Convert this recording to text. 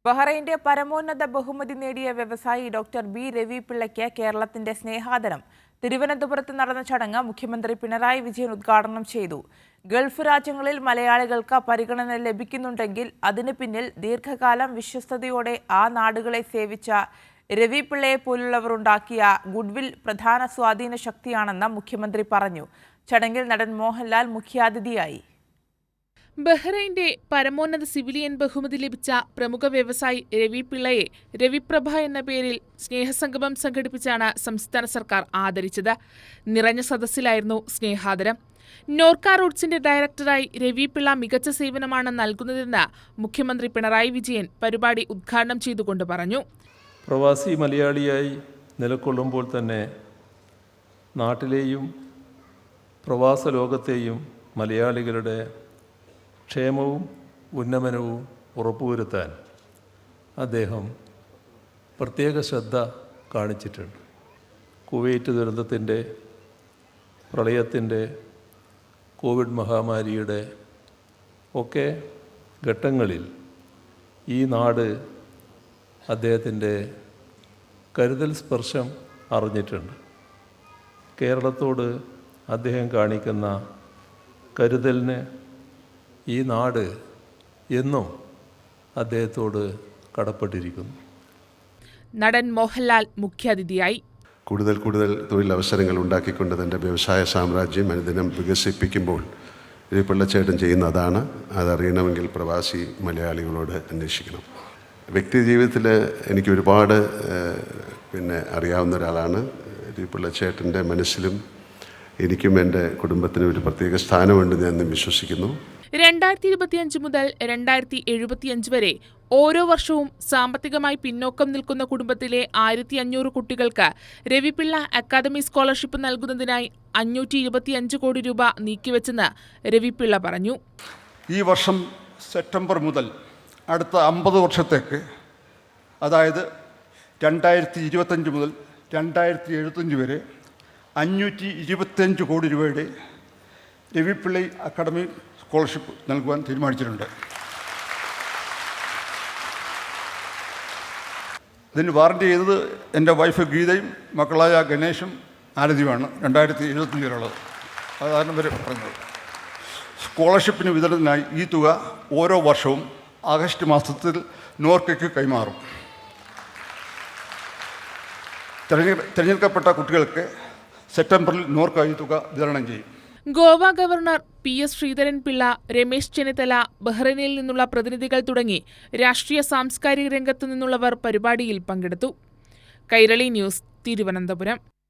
ബഹ്റൈന്റെ പരമോന്നത ബഹുമതി നേടിയ വ്യവസായി ഡോക്ടർ ബി രവി പിള്ളയ്ക്ക് കേരളത്തിന്റെ സ്നേഹാദരം തിരുവനന്തപുരത്ത് നടന്ന ചടങ്ങ് മുഖ്യമന്ത്രി പിണറായി വിജയൻ ഉദ്ഘാടനം ചെയ്തു. ഗൾഫ് രാജ്യങ്ങളിൽ മലയാളികൾക്ക് പരിഗണന ലഭിക്കുന്നുണ്ടെങ്കിൽ അതിന് പിന്നിൽ ദീർഘകാലം വിശ്വസ്തയോടെ ആ നാടുകളെ സേവിച്ച രവി പിള്ളയെ പോലുള്ളവർ ഉണ്ടാക്കിയ ഗുഡ്വിൽ പ്രധാന സ്വാധീന ശക്തിയാണെന്ന് മുഖ്യമന്ത്രി പറഞ്ഞു. ചടങ്ങിൽ നടൻ മോഹൻലാൽ മുഖ്യാതിഥിയായി. ബഹ്റൈന്റെ പരമോന്നത സിവിലിയൻ ബഹുമതി ലഭിച്ച പ്രമുഖ വ്യവസായി രവി പിള്ളയെ രവിപ്രഭ എന്ന പേരിൽ സ്നേഹസംഗമം സംഘടിപ്പിച്ചാണ് സംസ്ഥാന സർക്കാർ ആദരിച്ചത്. നിറഞ്ഞ സദസ്സിലായിരുന്നു സ്നേഹാദരം. നോർക്ക റൂട്ട്സിന്റെ ഡയറക്ടറായി രവി പിള്ള മികച്ച സേവനമാണ് നൽകുന്നതെന്ന് മുഖ്യമന്ത്രി പിണറായി വിജയൻ പരിപാടി ഉദ്ഘാടനം ചെയ്തുകൊണ്ട് പറഞ്ഞു. പ്രവാസി മലയാളിയായി നിലകൊള്ളുമ്പോൾ തന്നെ നാട്ടിലെയും പ്രവാസ ലോകത്തെയും മലയാളികളുടെ ക്ഷേമവും ഉന്നമനവും ഉറപ്പുവരുത്താൻ അദ്ദേഹം പ്രത്യേക ശ്രദ്ധ കാണിച്ചിട്ടുണ്ട്. കുവൈറ്റ് ദുരന്തത്തിൻ്റെ, പ്രളയത്തിൻ്റെ, കോവിഡ് മഹാമാരിയുടെ ഒക്കെ ഘട്ടങ്ങളിൽ ഈ നാട് അദ്ദേഹത്തിൻ്റെ കരുതൽ സ്പർശം അറിഞ്ഞിട്ടുണ്ട്. കേരളത്തോട് അദ്ദേഹം കാണിക്കുന്ന കരുതലിന് ഈ നാട് എന്നും അദ്ദേഹത്തോട് കടപ്പെട്ടിരിക്കുന്നു. നടൻ മോഹൻലാൽ മുഖ്യാതിഥിയായി. കൂടുതൽ തൊഴിലവസരങ്ങൾ ഉണ്ടാക്കിക്കൊണ്ട് തൻ്റെ വ്യവസായ സാമ്രാജ്യം അനുദിനം വികസിപ്പിക്കുമ്പോൾ രവിപിള്ളച്ചേട്ടൻ ചെയ്യുന്ന അതാണ്. അതറിയണമെങ്കിൽ പ്രവാസി മലയാളികളോട് അന്വേഷിക്കണം. വ്യക്തി ജീവിതത്തിൽ എനിക്ക് ഒരുപാട് അറിയാവുന്ന ഒരാളാണ്. രവിപിള്ളച്ചേട്ടൻ്റെ മനസ്സിലും എനിക്കും എൻ്റെ കുടുംബത്തിനും ഒരു പ്രത്യേക സ്ഥാനമുണ്ടെന്ന് ഞാൻ വിശ്വസിക്കുന്നു. 2025 മുതൽ 2075 വരെ ഓരോ വർഷവും സാമ്പത്തികമായി പിന്നോക്കം നിൽക്കുന്ന കുടുംബത്തിലെ 1500 കുട്ടികൾക്ക് രവിപിള്ള അക്കാദമി സ്കോളർഷിപ്പ് നൽകുന്നതിനായി 525 കോടി രൂപ നീക്കിവെച്ചെന്ന് രവിപിള്ള പറഞ്ഞു. ഈ വർഷം സെപ്റ്റംബർ മുതൽ അടുത്ത 50 വർഷത്തേക്ക്, അതായത് 2025 മുതൽ 2075 വരെ 525 കോടി രൂപയുടെ രവിപിള്ള അക്കാദമി സ്കോളർഷിപ്പ് നൽകുവാൻ തീരുമാനിച്ചിട്ടുണ്ട്. ഇതിന് വാറണ്ടി ചെയ്തത് എൻ്റെ വൈഫ് ഗീതയും മക്കളായ ഗണേഷും ആരതിയുമാണ്. 2075 വരെയുള്ളത്. അതാണ് ഇവർ പറഞ്ഞത്. സ്കോളർഷിപ്പിന് വിതരണത്തിനായി ഈ തുക ഓരോ വർഷവും ആഗസ്റ്റ് മാസത്തിൽ നോർക്കയ്ക്ക് കൈമാറും. തിരഞ്ഞെടുക്കപ്പെട്ട കുട്ടികൾക്ക് സെപ്റ്റംബറിൽ നോർക്ക ഈ തുക വിതരണം ചെയ്യും. ഗോവ ഗവർണർ PS ശ്രീധരൻപിള്ള, രമേശ് ചെന്നിത്തല, ബഹ്റൈനിൽ നിന്നുള്ള പ്രതിനിധികൾ തുടങ്ങി രാഷ്ട്രീയ സാംസ്കാരിക രംഗത്തു നിന്നുള്ളവർ പരിപാടിയിൽ പങ്കെടുത്തു. കൈരളി ന്യൂസ്, തിരുവനന്തപുരം.